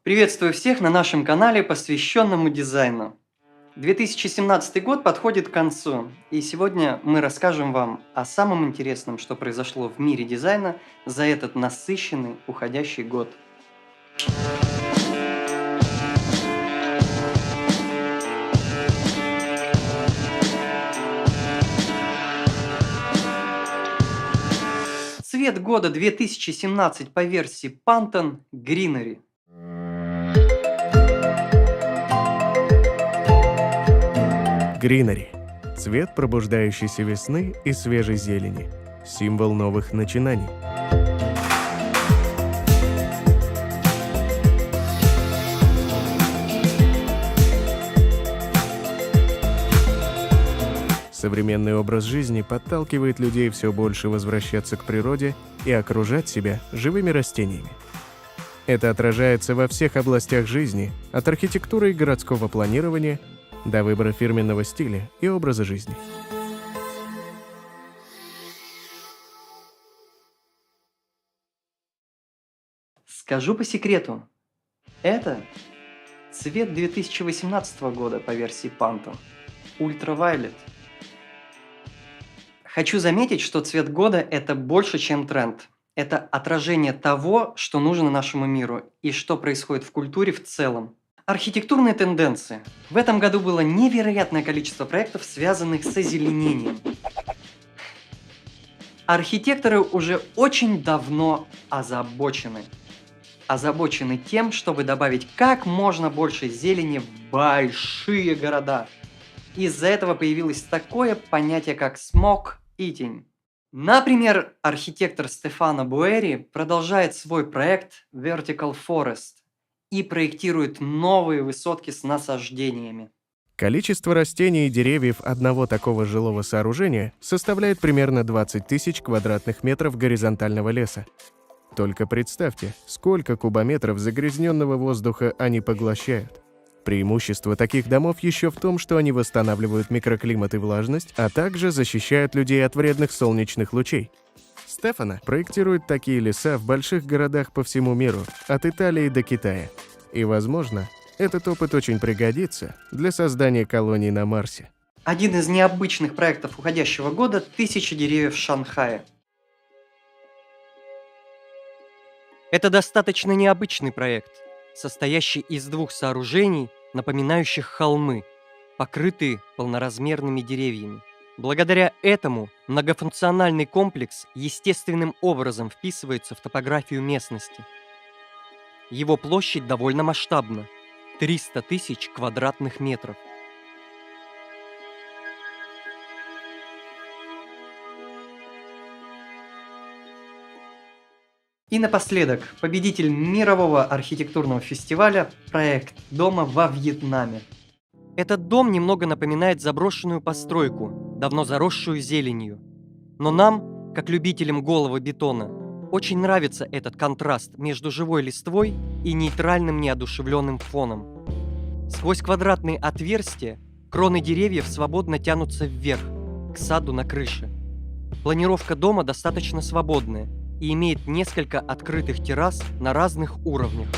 Приветствую всех на нашем канале, посвященному дизайну. 2017 год подходит к концу, и сегодня мы расскажем вам о самом интересном, что произошло в мире дизайна за этот насыщенный уходящий год. Цвет года 2017 по версии Pantone – Greenery. Greenery – цвет пробуждающейся весны и свежей зелени, символ новых начинаний. Современный образ жизни подталкивает людей все больше возвращаться к природе и окружать себя живыми растениями. Это отражается во всех областях жизни, от архитектуры и городского планирования до выбора фирменного стиля и образа жизни. Скажу по секрету, это цвет 2018 года по версии Pantone – Ultraviolet. Хочу заметить, что цвет года – это больше, чем тренд. Это отражение того, что нужно нашему миру и что происходит в культуре в целом. Архитектурные тенденции. В этом году было невероятное количество проектов, связанных с озеленением. Архитекторы уже очень давно озабочены тем, чтобы добавить как можно больше зелени в большие города. Из-за этого появилось такое понятие, как смог eating. Например, архитектор Стефано Буэри продолжает свой проект Vertical Forest и проектирует новые высотки с насаждениями. Количество растений и деревьев одного такого жилого сооружения составляет примерно 20 тысяч квадратных метров горизонтального леса. Только представьте, сколько кубометров загрязненного воздуха они поглощают. Преимущество таких домов еще в том, что они восстанавливают микроклимат и влажность, а также защищают людей от вредных солнечных лучей. Стефано проектирует такие леса в больших городах по всему миру, от Италии до Китая. И, возможно, этот опыт очень пригодится для создания колоний на Марсе. Один из необычных проектов уходящего года – 1000 деревьев в Шанхае. Это достаточно необычный проект, состоящий из двух сооружений, напоминающих холмы, покрытые полноразмерными деревьями. Благодаря этому многофункциональный комплекс естественным образом вписывается в топографию местности. Его площадь довольно масштабна – 300 тысяч квадратных метров. И напоследок, победитель мирового архитектурного фестиваля проект дома во Вьетнаме. Этот дом немного напоминает заброшенную постройку, давно заросшую зеленью. Но нам, как любителям голого бетона, очень нравится этот контраст между живой листвой и нейтральным неодушевленным фоном. Сквозь квадратные отверстия кроны деревьев свободно тянутся вверх, к саду на крыше. Планировка дома достаточно свободная и имеет несколько открытых террас на разных уровнях.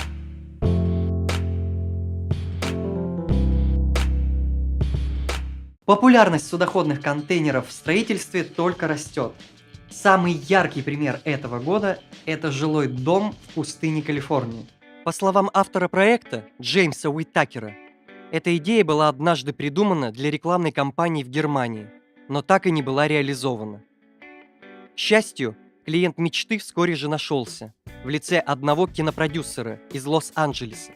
Популярность судоходных контейнеров в строительстве только растет. Самый яркий пример этого года – это жилой дом в пустыне Калифорнии. По словам автора проекта, Джеймса Уитакера, эта идея была однажды придумана для рекламной кампании в Германии, но так и не была реализована. К счастью, клиент мечты вскоре же нашелся в лице одного кинопродюсера из Лос-Анджелеса.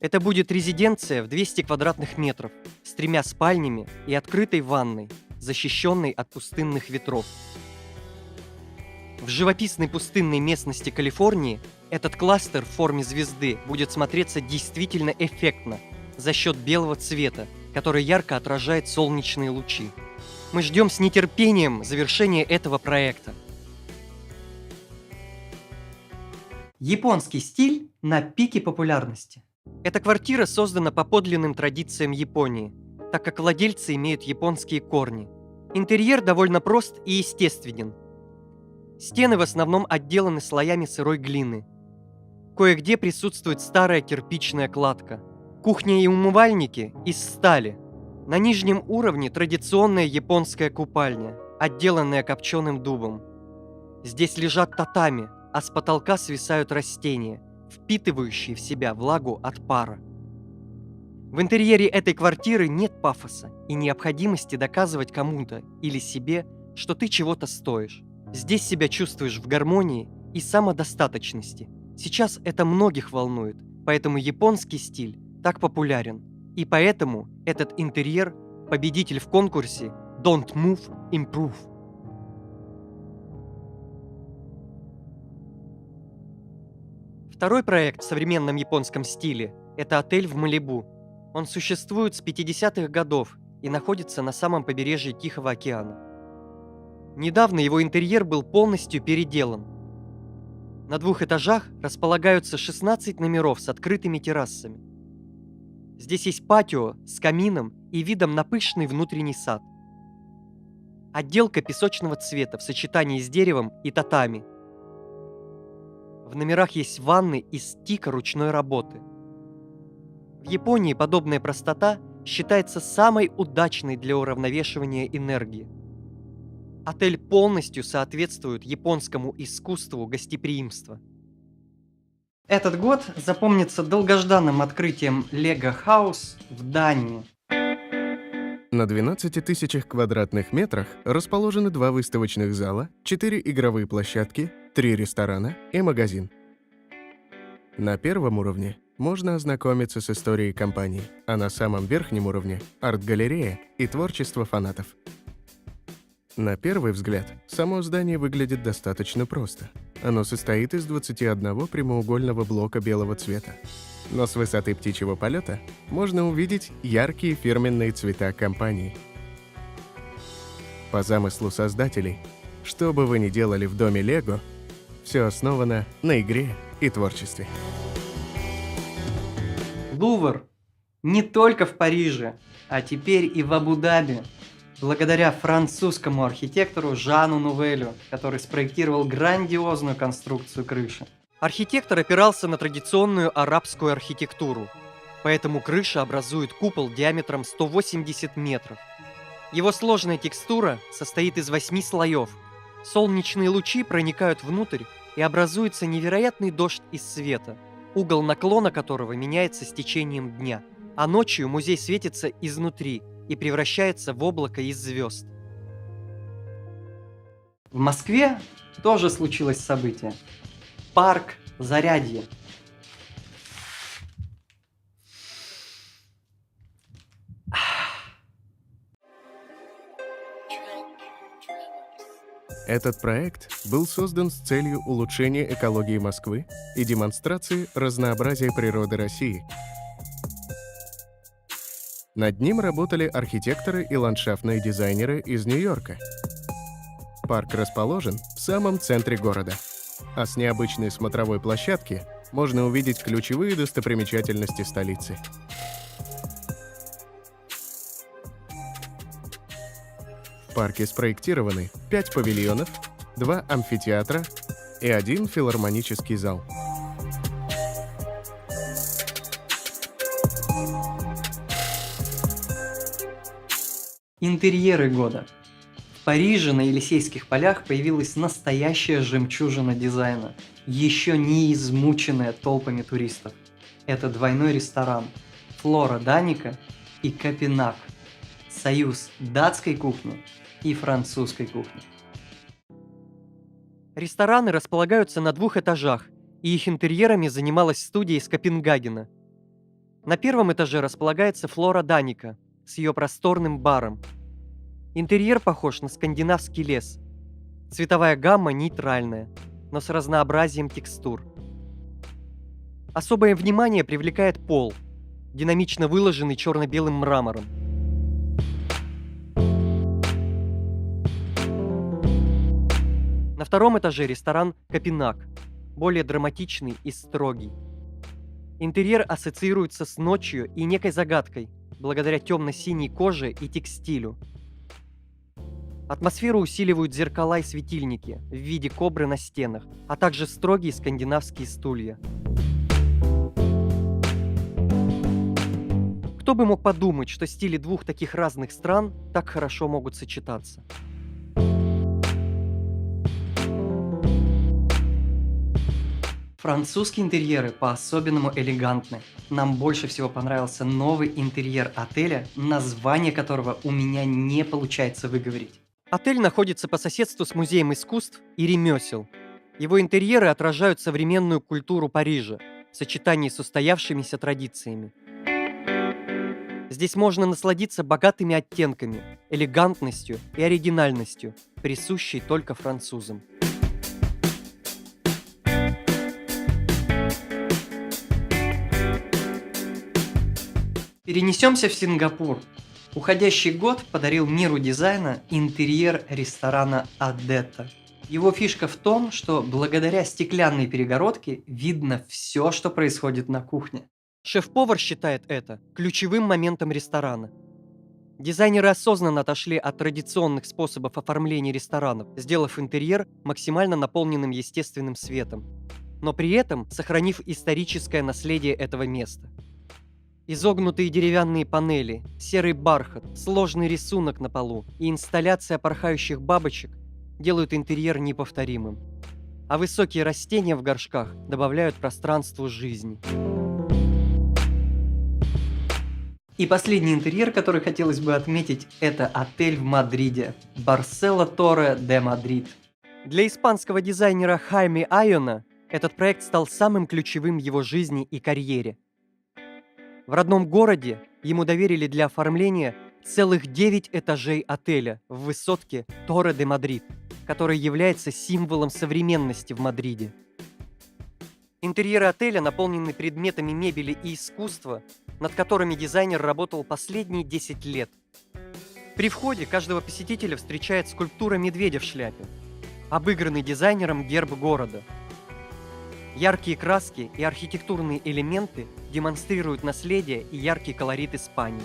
Это будет резиденция в 200 квадратных метров с 3 спальнями и открытой ванной, защищенной от пустынных ветров. В живописной пустынной местности Калифорнии этот кластер в форме звезды будет смотреться действительно эффектно за счет белого цвета, который ярко отражает солнечные лучи. Мы ждем с нетерпением завершения этого проекта. Японский стиль на пике популярности. Эта квартира создана по подлинным традициям Японии, так как владельцы имеют японские корни. Интерьер довольно прост и естественен. Стены в основном отделаны слоями сырой глины. Кое-где присутствует старая кирпичная кладка. Кухня и умывальники из стали. На нижнем уровне традиционная японская купальня, отделанная копченым дубом. Здесь лежат татами, а с потолка свисают растения, впитывающие в себя влагу от пара. В интерьере этой квартиры нет пафоса и необходимости доказывать кому-то или себе, что ты чего-то стоишь. Здесь себя чувствуешь в гармонии и самодостаточности. Сейчас это многих волнует, поэтому японский стиль так популярен. И поэтому этот интерьер – победитель в конкурсе Don't Move, Improve. Второй проект в современном японском стиле – это отель в Малибу. Он существует с 50-х годов и находится на самом побережье Тихого океана. Недавно его интерьер был полностью переделан. На 2 этажах располагаются 16 номеров с открытыми террасами. Здесь есть патио с камином и видом на пышный внутренний сад. Отделка песочного цвета в сочетании с деревом и татами. В номерах есть ванны из тика ручной работы. В Японии подобная простота считается самой удачной для уравновешивания энергии. Отель полностью соответствует японскому искусству гостеприимства. Этот год запомнится долгожданным открытием Lego House в Дании. На 12 тысячах квадратных метрах расположены 2 выставочных зала, 4 игровые площадки, 3 ресторана и магазин. На первом уровне можно ознакомиться с историей компании, а на самом верхнем уровне – арт-галерея и творчество фанатов. На первый взгляд, само здание выглядит достаточно просто. Оно состоит из 21 прямоугольного блока белого цвета. Но с высоты птичьего полета можно увидеть яркие фирменные цвета компании. По замыслу создателей, что бы вы ни делали в доме Лего, все основано на игре и творчестве. Лувр не только в Париже, а теперь и в Абу-Даби. Благодаря французскому архитектору Жану Нувелю, который спроектировал грандиозную конструкцию крыши. Архитектор опирался на традиционную арабскую архитектуру, поэтому крыша образует купол диаметром 180 метров. Его сложная текстура состоит из 8 слоев. Солнечные лучи проникают внутрь, и образуется невероятный дождь из света, угол наклона которого меняется с течением дня. А ночью музей светится изнутри и превращается в облако из звезд. В Москве тоже случилось событие. Парк Зарядье. Этот проект был создан с целью улучшения экологии Москвы и демонстрации разнообразия природы России. Над ним работали архитекторы и ландшафтные дизайнеры из Нью-Йорка. Парк расположен в самом центре города, а с необычной смотровой площадки можно увидеть ключевые достопримечательности столицы. В парке спроектированы 5 павильонов, 2 амфитеатра и 1 филармонический зал. Интерьеры года. В Париже на Елисейских полях появилась настоящая жемчужина дизайна, еще не измученная толпами туристов. Это двойной ресторан Флора Даника и Копенак, союз датской кухни и французской кухни. Рестораны располагаются на 2 этажах, и их интерьерами занималась студия из Копенгагена. На первом этаже располагается Флора Даника с ее просторным баром. Интерьер похож на скандинавский лес. Цветовая гамма нейтральная, но с разнообразием текстур. Особое внимание привлекает пол, динамично выложенный черно-белым мрамором. На втором этаже ресторан «Копенак», более драматичный и строгий. Интерьер ассоциируется с ночью и некой загадкой, благодаря темно-синей коже и текстилю. Атмосферу усиливают зеркала и светильники в виде кобры на стенах, а также строгие скандинавские стулья. Кто бы мог подумать, что стили двух таких разных стран так хорошо могут сочетаться. Французские интерьеры по-особенному элегантны. Нам больше всего понравился новый интерьер отеля, название которого у меня не получается выговорить. Отель находится по соседству с Музеем искусств и ремесел. Его интерьеры отражают современную культуру Парижа в сочетании с устоявшимися традициями. Здесь можно насладиться богатыми оттенками, элегантностью и оригинальностью, присущей только французам. Перенесемся в Сингапур. Уходящий год подарил миру дизайна интерьер ресторана Адетта. Его фишка в том, что благодаря стеклянной перегородке видно все, что происходит на кухне. Шеф-повар считает это ключевым моментом ресторана. Дизайнеры осознанно отошли от традиционных способов оформления ресторанов, сделав интерьер максимально наполненным естественным светом, но при этом сохранив историческое наследие этого места. Изогнутые деревянные панели, серый бархат, сложный рисунок на полу и инсталляция порхающих бабочек делают интерьер неповторимым. А высокие растения в горшках добавляют пространству жизни. И последний интерьер, который хотелось бы отметить, это отель в Мадриде. Барсело Торре де Мадрид. Для испанского дизайнера Хайме Айона этот проект стал самым ключевым в его жизни и карьере. В родном городе ему доверили для оформления целых 9 этажей отеля в высотке Торре де Мадрид, который является символом современности в Мадриде. Интерьеры отеля наполнены предметами мебели и искусства, над которыми дизайнер работал последние 10 лет. При входе каждого посетителя встречает скульптура медведя в шляпе, обыгранный дизайнером герб города. Яркие краски и архитектурные элементы демонстрируют наследие и яркий колорит Испании.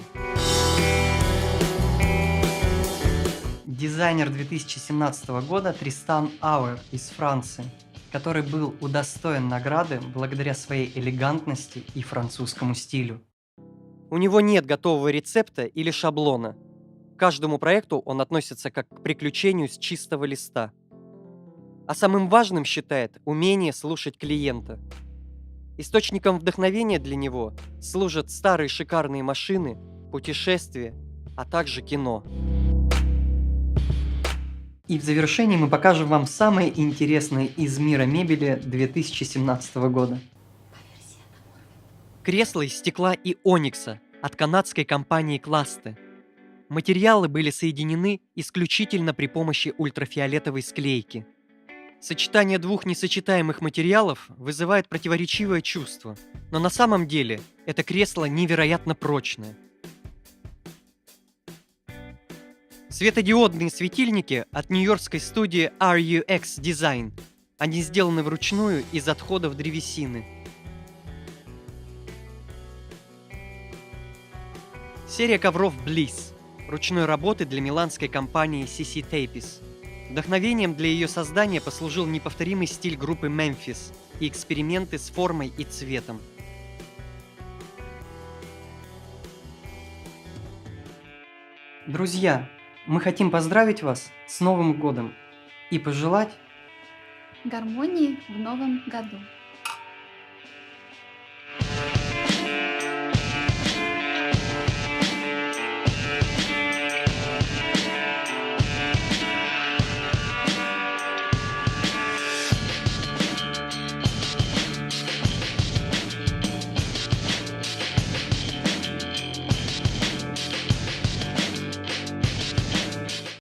Дизайнер 2017 года Тристан Ауэр из Франции, который был удостоен награды благодаря своей элегантности и французскому стилю. У него нет готового рецепта или шаблона. К каждому проекту он относится как к приключению с чистого листа. А самым важным считает умение слушать клиента. Источником вдохновения для него служат старые шикарные машины, путешествия, а также кино. И в завершении мы покажем вам самое интересное из мира мебели 2017 года. Кресло из стекла и оникса от канадской компании Класте. Материалы были соединены исключительно при помощи ультрафиолетовой склейки. Сочетание двух несочетаемых материалов вызывает противоречивое чувство, но на самом деле это кресло невероятно прочное. Светодиодные светильники от нью-йоркской студии RUX Design. Они сделаны вручную из отходов древесины. Серия ковров Bliss ручной работы для миланской компании CC Tapes. Вдохновением для ее создания послужил неповторимый стиль группы Memphis и эксперименты с формой и цветом. Друзья, мы хотим поздравить вас с Новым годом и пожелать гармонии в новом году.